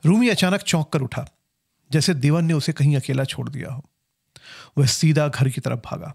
रूमी अचानक चौंक कर उठा, जैसे देवन ने उसे कहीं अकेला छोड़ दिया हो। वह सीधा घर की तरफ भागा।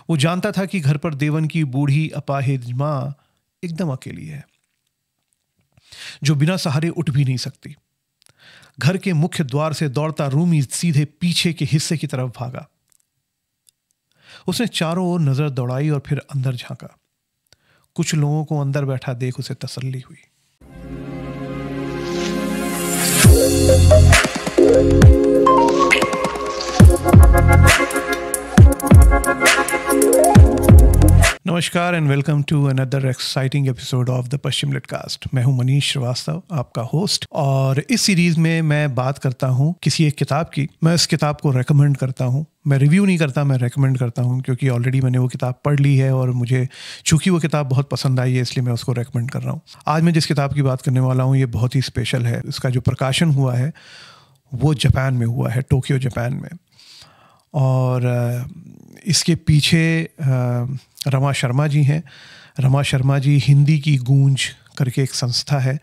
वो जानता था कि घर पर देवन की बूढ़ी अपाहिज मां एकदम अकेली है, जो बिना सहारे उठ भी नहीं सकती। घर के मुख्य द्वार से दौड़ता रूमी सीधे पीछे के हिस्से की तरफ भागा। उसने चारों ओर नजर दौड़ाई और फिर अंदर झांका। कुछ लोगों को अंदर बैठा देख उसे तसल्ली हुई। नमस्कार and welcome to another exciting episode of the Paschim Litcast. मैं हूं मनीष श्रीवास्तव, आपका होस्ट, और इस सीरीज में मैं बात करता हूं किसी एक किताब की। मैं इस किताब को रेकमेंड करता हूं। मैं रिव्यू नहीं करता, मैं रेकमेंड करता हूं, क्योंकि ऑलरेडी मैंने वो किताब पढ़ ली है और मुझे चूंकि वो किताब बहुत पसंद आई है, इसलिए मैं उसको रेकमेंड कर रहा हूँ। आज मैं जिस किताब की बात करने वाला हूँ ये बहुत ही स्पेशल है। इसका जो प्रकाशन हुआ है वो जापान में हुआ है, टोक्यो जापान में। और इसके पीछे रमा शर्मा जी हैं। रमा शर्मा जी हिंदी की गूंज करके एक संस्था है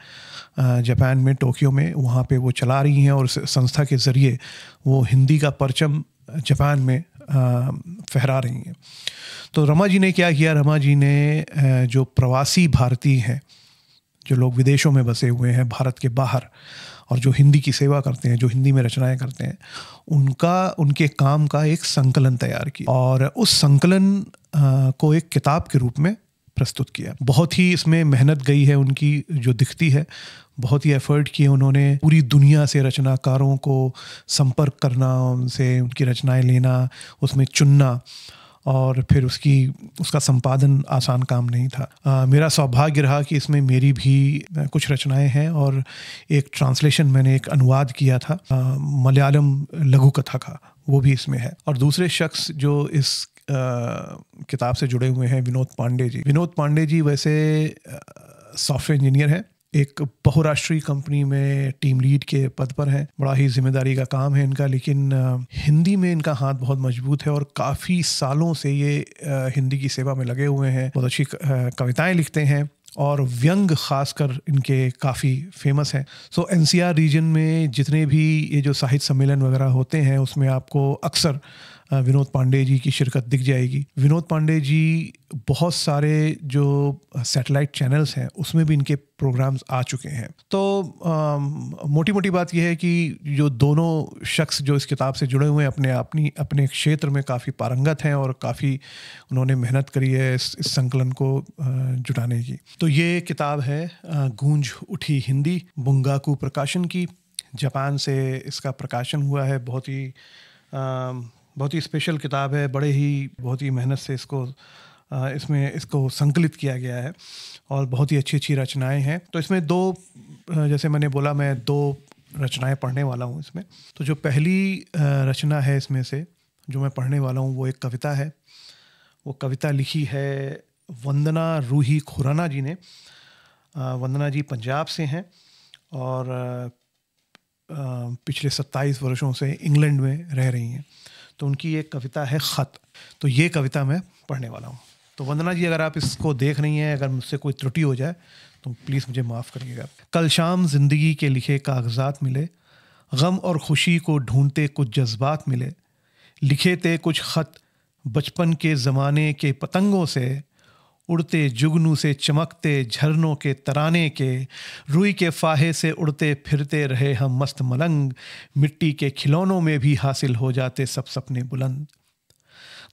जापान में, टोक्यो में, वहाँ पे वो चला रही हैं और उस संस्था के ज़रिए वो हिंदी का परचम जापान में फहरा रही हैं। तो रमा जी ने क्या किया, रमा जी ने जो प्रवासी भारतीय हैं, जो लोग विदेशों में बसे हुए हैं भारत के बाहर और जो हिंदी की सेवा करते हैं, जो हिंदी में रचनाएं करते हैं, उनके काम का एक संकलन तैयार किया और उस संकलन को एक किताब के रूप में प्रस्तुत किया। बहुत ही इसमें मेहनत गई है उनकी, जो दिखती है। बहुत ही एफर्ट किए उन्होंने, पूरी दुनिया से रचनाकारों को संपर्क करना, उनसे उनकी रचनाएं लेना, उसमें चुनना और फिर उसका संपादन आसान काम नहीं था। मेरा सौभाग्य रहा कि इसमें मेरी भी कुछ रचनाएं हैं और एक ट्रांसलेशन, मैंने एक अनुवाद किया था मलयालम लघु कथा का, वो भी इसमें है। और दूसरे शख्स जो इस किताब से जुड़े हुए हैं, विनोद पांडे जी। विनोद पांडे जी वैसे सॉफ्टवेयर इंजीनियर हैं, एक बहुराष्ट्रीय कंपनी में टीम लीड के पद पर हैं। बड़ा ही जिम्मेदारी का काम है इनका, लेकिन हिंदी में इनका हाथ बहुत मजबूत है और काफ़ी सालों से ये हिंदी की सेवा में लगे हुए हैं। बहुत अच्छी कविताएं लिखते हैं और व्यंग खासकर इनके काफ़ी फेमस हैं। सो एनसीआर रीजन में जितने भी ये जो साहित्य सम्मेलन वगैरह होते हैं उसमें आपको अक्सर विनोद पांडे जी की शिरकत दिख जाएगी। विनोद पांडे जी बहुत सारे जो सैटेलाइट चैनल्स हैं उसमें भी इनके प्रोग्राम्स आ चुके हैं। तो मोटी मोटी बात यह है कि जो दोनों शख्स जो इस किताब से जुड़े हुए हैं अपने क्षेत्र में काफ़ी पारंगत हैं और काफ़ी उन्होंने मेहनत करी है इस संकलन को जुटाने की। तो ये किताब है गूंज उठी हिंदी, बुंगाकू प्रकाशन की। जापान से इसका प्रकाशन हुआ है। बहुत ही स्पेशल किताब है। बहुत ही मेहनत से इसको संकलित किया गया है और बहुत ही अच्छी अच्छी रचनाएं हैं। तो इसमें जैसे मैंने बोला, मैं 2 रचनाएं पढ़ने वाला हूँ इसमें। तो जो पहली रचना है इसमें से जो मैं पढ़ने वाला हूँ वो एक कविता है। वो कविता लिखी है वंदना रूही खुराना जी ने। वंदना जी पंजाब से हैं और पिछले 27 वर्षों से इंग्लैंड में रह रही हैं। तो उनकी एक कविता है खत। तो ये कविता मैं पढ़ने वाला हूँ। तो वंदना जी, अगर आप इसको देख रही हैं, अगर मुझसे कोई त्रुटि हो जाए तो प्लीज़ मुझे माफ़ करिएगा। कल शाम जिंदगी के लिखे कागजात मिले, गम और खुशी को ढूंढते कुछ जज्बात मिले, लिखे थे कुछ खत बचपन के ज़माने के पतंगों से, उड़ते जुगनू से चमकते झरनों के तराने के, रुई के फाहे से उड़ते फिरते रहे हम मस्त मलंग, मिट्टी के खिलौनों में भी हासिल हो जाते सब सपने बुलंद।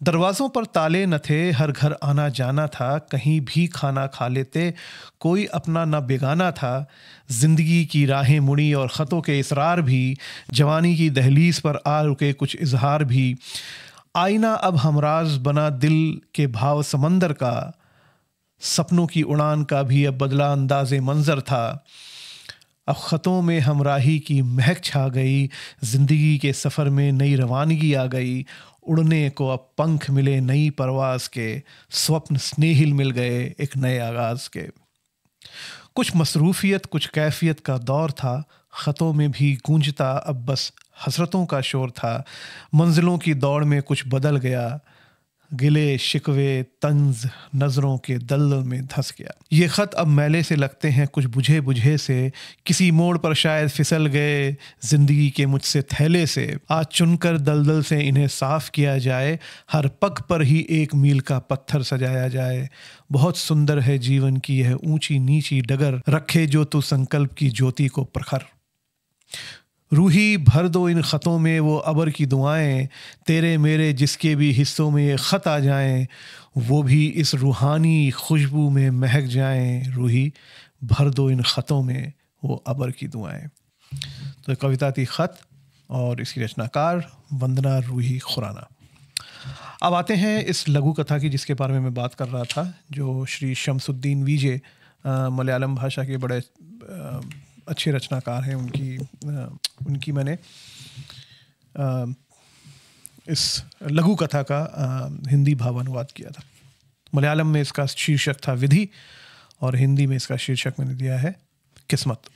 दरवाज़ों पर ताले न थे, हर घर आना जाना था, कहीं भी खाना खा लेते, कोई अपना न बेगाना था। जिंदगी की राहें मुड़ी और ख़तों के इसरार भी, जवानी की दहलीज पर आ रुके कुछ इजहार भी। आईना अब हमराज बना दिल के भाव समंदर का, सपनों की उड़ान का भी अब बदला अंदाज़े मंजर था। अब ख़तों में हमराही की महक छा गई, ज़िंदगी के सफ़र में नई रवानगी आ गई। उड़ने को अब पंख मिले नई परवाज़ के, स्वप्न स्नेहिल मिल गए एक नए आगाज़ के। कुछ मसरूफ़ियत कुछ कैफियत का दौर था, ख़तों में भी गूंजता अब बस हसरतों का शोर था। मंजिलों की दौड़ में कुछ बदल गया, गिले शिकवे तंज नजरों के दलदल में धंस गया। ये खत अब मैले से लगते हैं कुछ बुझे बुझे से, किसी मोड़ पर शायद फिसल गए जिंदगी के मुझसे थैले से। आज चुनकर दलदल से इन्हें साफ किया जाए, हर पग पर ही एक मील का पत्थर सजाया जाए। बहुत सुंदर है जीवन की यह ऊंची नीची डगर, रखे जो तू संकल्प की ज्योति को प्रखर। रूही भर दो इन ख़तों में वो अबर की दुआएं, तेरे मेरे जिसके भी हिस्सों में ये ख़त आ जाएं, वो भी इस रूहानी खुशबू में महक जाएं। रूही भर दो इन ख़तों में वो अबर की दुआएं। तो कविता थी ख़त और इसकी रचनाकार वंदना रूही खुराना। अब आते हैं इस लघु कथा की जिसके बारे में मैं बात कर रहा था, जो श्री शमसुद्दीन विजे मलयालम भाषा के बड़े अच्छे रचनाकार हैं। उनकी मैंने इस लघु कथा का हिंदी भावानुवाद किया था। मलयालम में इसका शीर्षक था विधि और हिंदी में इसका शीर्षक मैंने दिया है किस्मत।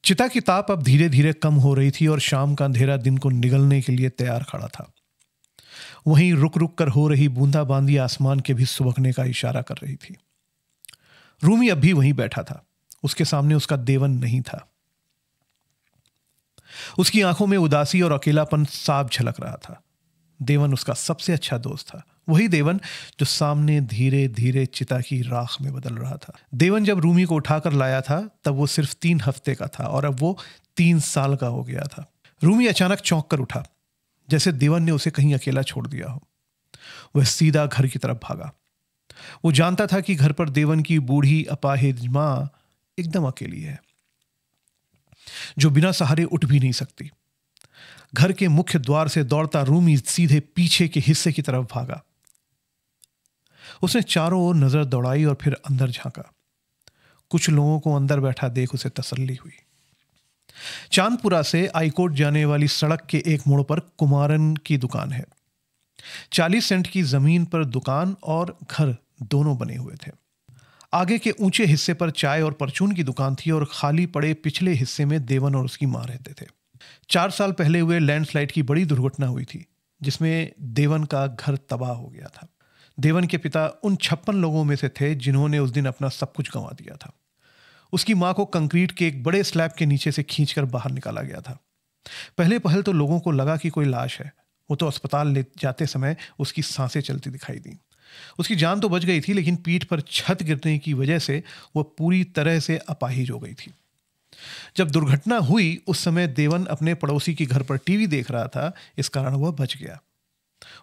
चिता की ताप अब धीरे धीरे कम हो रही थी और शाम का अंधेरा दिन को निगलने के लिए तैयार खड़ा था। वहीं रुक रुक कर हो रही बूंदाबांदी आसमान के भी सुबकने का इशारा कर रही थी। रूमी अब भी वहीं बैठा था। उसके सामने उसका देवन नहीं था। उसकी आंखों में उदासी और अकेलापन साफ झलक रहा था। देवन उसका सबसे अच्छा दोस्त था, वही देवन जो सामने धीरे धीरे चिता की राख में बदल रहा था। देवन जब रूमी को उठाकर लाया था तब वो सिर्फ 3 हफ्ते का था और अब वो 3 साल का हो गया था। रूमी अचानक चौंक कर उठा, जैसे देवन ने उसे कहीं अकेला छोड़ दिया हो। वह सीधा घर की तरफ भागा। वो जानता था कि घर पर देवन की बूढ़ी अपाहिज मां एकदम अकेली है, जो बिना सहारे उठ भी नहीं सकती। घर के मुख्य द्वार से दौड़ता रूमी सीधे पीछे के हिस्से की तरफ भागा। उसने चारों ओर नजर दौड़ाई और फिर अंदर झांका। कुछ लोगों को अंदर बैठा देख उसे तसल्ली हुई। चांदपुरा से आईकोट जाने वाली सड़क के एक मोड़ पर कुमारन की दुकान है। 40 सेंट की जमीन पर दुकान और घर दोनों बने हुए थे। आगे के ऊंचे हिस्से पर चाय और परचून की दुकान थी और खाली पड़े पिछले हिस्से में देवन और उसकी मां रहते थे। 4 साल पहले हुए लैंडस्लाइड की बड़ी दुर्घटना हुई थी जिसमें देवन का घर तबाह हो गया था। देवन के पिता उन 56 लोगों में से थे जिन्होंने उस दिन अपना सब कुछ गंवा दिया था। उसकी मां को कंक्रीट के एक बड़े स्लैब के नीचे से खींचकर बाहर निकाला गया था। पहले पहल तो लोगों को लगा कि कोई लाश है। वो तो अस्पताल ले जाते समय उसकी सांसें चलती दिखाई दी। उसकी जान तो बच गई थी, लेकिन पीठ पर छत गिरने की वजह से वह पूरी तरह से अपाहिज हो गई थी। जब दुर्घटना हुई उस समय देवन अपने पड़ोसी के घर पर टीवी देख रहा था, इस कारण वह बच गया।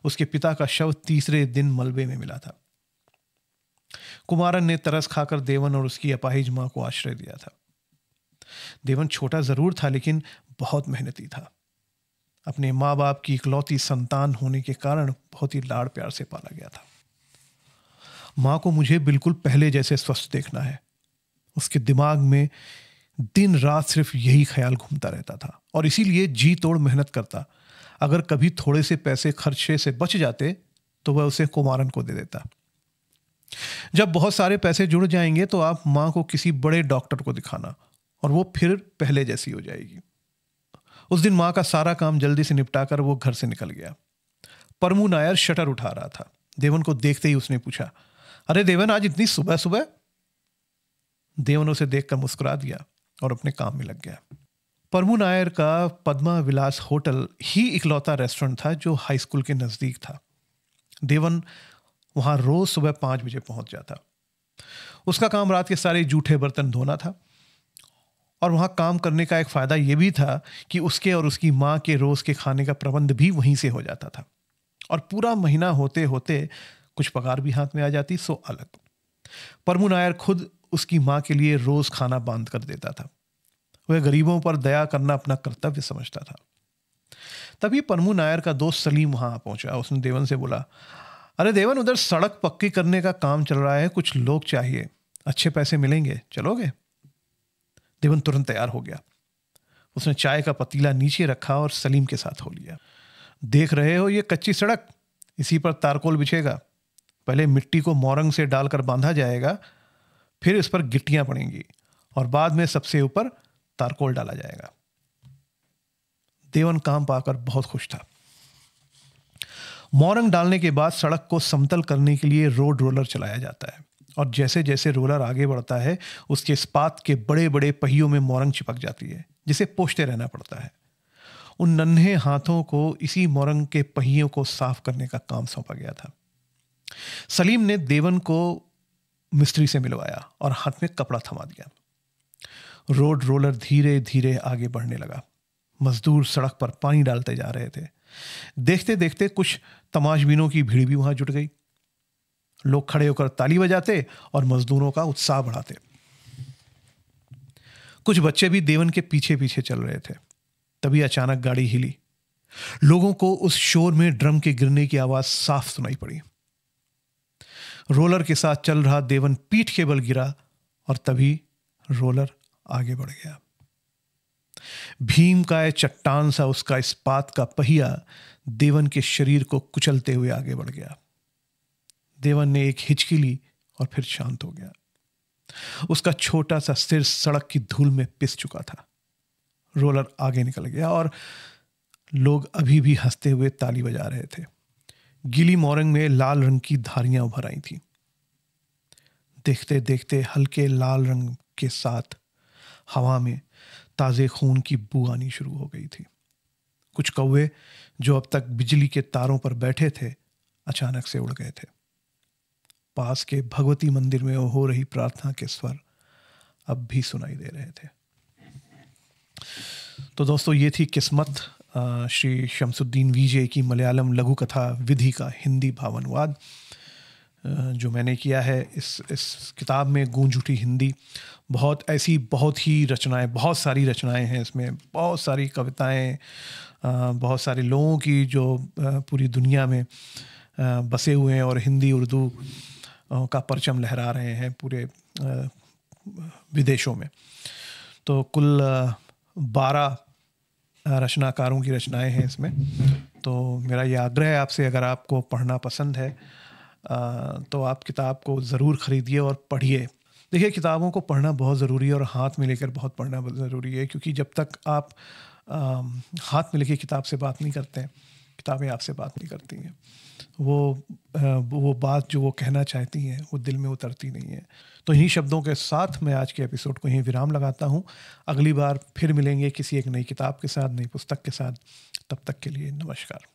उसके पिता का शव तीसरे दिन मलबे में मिला था। कुमारन ने तरस खाकर देवन और उसकी अपाहिज मां को आश्रय दिया था। देवन छोटा जरूर था लेकिन बहुत मेहनती था। अपने माँ बाप की इकलौती संतान होने के कारण बहुत ही लाड़ प्यार से पाला गया था। माँ को मुझे बिल्कुल पहले जैसे स्वस्थ देखना है। उसके दिमाग में दिन रात सिर्फ यही ख्याल घूमता रहता था और इसीलिए जी तोड़ मेहनत करता। अगर कभी थोड़े से पैसे खर्चे से बच जाते तो वह उसे कुमारन को दे देता। जब बहुत सारे पैसे जुड़ जाएंगे तो आप माँ को किसी बड़े डॉक्टर को दिखाना और वो फिर पहले जैसी हो जाएगी। उस दिन माँ का सारा काम जल्दी से निपटाकर वो घर से निकल गया। परमू नायर शटर उठा रहा था। देवन को देखते ही उसने पूछा, अरे देवन, आज इतनी सुबह सुबह? देवन उसे देखकर मुस्कुरा दिया और अपने काम में लग गया। परमू नायर का पद्मा विलास होटल ही इकलौता रेस्टोरेंट था जो हाई स्कूल के नजदीक था। देवन वहां रोज सुबह 5 बजे पहुंच जाता। उसका काम रात के सारे जूठे बर्तन धोना था और वहां काम करने का एक फायदा यह भी था कि उसके और उसकी मां के रोज के खाने का प्रबंध भी वहीं से हो जाता था और पूरा महीना होते होते कुछ पगार भी हाथ में आ जाती, सो अलग। परमू नायर खुद उसकी मां के लिए रोज खाना बांध कर देता था। वह गरीबों पर दया करना अपना कर्तव्य समझता था। तभी परमू नायर का दोस्त सलीम वहां पहुंचा। उसने देवन से बोला, अरे देवन, उधर सड़क पक्की करने का काम चल रहा है, कुछ लोग चाहिए, अच्छे पैसे मिलेंगे, चलोगे? देवन तुरंत तैयार हो गया। उसने चाय का पतीला नीचे रखा और सलीम के साथ हो लिया। देख रहे हो ये कच्ची सड़क, इसी पर तारकोल बिछेगा। पहले मिट्टी को मोरंग से डालकर बांधा जाएगा, फिर इस पर गिट्टियां पड़ेंगी और बाद में सबसे ऊपर तारकोल डाला जाएगा। देवन काम पाकर बहुत खुश था। मोरंग डालने के बाद सड़क को समतल करने के लिए रोड रोलर चलाया जाता है, और जैसे जैसे रोलर आगे बढ़ता है उसके इस्पात के बड़े बड़े पहियों में मोरंग चिपक जाती है, जिसे पोंछते रहना पड़ता है। उन नन्हे हाथों को इसी मोरंग के पहियों को साफ करने का काम सौंपा गया था। सलीम ने देवन को मिस्त्री से मिलवाया और हाथ में कपड़ा थमा दिया। रोड रोलर धीरे धीरे आगे बढ़ने लगा। मजदूर सड़क पर पानी डालते जा रहे थे। देखते देखते कुछ तमाशबीनों की भीड़ भी वहां जुट गई। लोग खड़े होकर ताली बजाते और मजदूरों का उत्साह बढ़ाते। कुछ बच्चे भी देवन के पीछे पीछे चल रहे थे। तभी अचानक गाड़ी हिली। लोगों को उस शोर में ड्रम के गिरने की आवाज साफ सुनाई पड़ी। रोलर के साथ चल रहा देवन पीठ के बल गिरा और तभी रोलर आगे बढ़ गया। भीम का चट्टान सा उसका इस्पात का पहिया देवन के शरीर को कुचलते हुए आगे बढ़ गया। देवन ने एक हिचकी ली और फिर शांत हो गया। उसका छोटा सा सिर सड़क की धूल में पिस चुका था। रोलर आगे निकल गया और लोग अभी भी हंसते हुए ताली बजा रहे थे। गीली मोरंग में लाल रंग की धारियां उभर आई थी। देखते देखते हल्के लाल रंग के साथ हवा में ताजे खून की बू आनी शुरू हो गई थी। कुछ कौवे जो अब तक बिजली के तारों पर बैठे थे अचानक से उड़ गए थे। पास के भगवती मंदिर में हो रही प्रार्थना के स्वर अब भी सुनाई दे रहे थे। तो दोस्तों, ये थी किस्मत, श्री शमसुद्दीन वीजे की मलयालम लघु कथा विधि का हिंदी भावानुवाद जो मैंने किया है इस किताब में गूंज उठी हिंदी। बहुत सारी रचनाएं हैं इसमें, बहुत सारी कविताएं, बहुत सारे लोगों की जो पूरी दुनिया में बसे हुए हैं और हिंदी उर्दू का परचम लहरा रहे हैं पूरे विदेशों में। तो कुल 12 रचनाकारों की रचनाएं हैं इसमें। तो मेरा ये आग्रह है आपसे, अगर आपको पढ़ना पसंद है तो आप किताब को ज़रूर ख़रीदिए और पढ़िए। देखिए, किताबों को पढ़ना बहुत ज़रूरी है और हाथ में लेकर बहुत पढ़ना ज़रूरी है, क्योंकि जब तक आप हाथ में लेके किताब से बात नहीं करते हैं, किताबें आपसे बात नहीं करती हैं। वो बात जो वो कहना चाहती हैं वो दिल में उतरती नहीं है। तो इन्हीं शब्दों के साथ मैं आज के एपिसोड को यहीं विराम लगाता हूँ। अगली बार फिर मिलेंगे किसी एक नई किताब के साथ, नई पुस्तक के साथ। तब तक के लिए नमस्कार।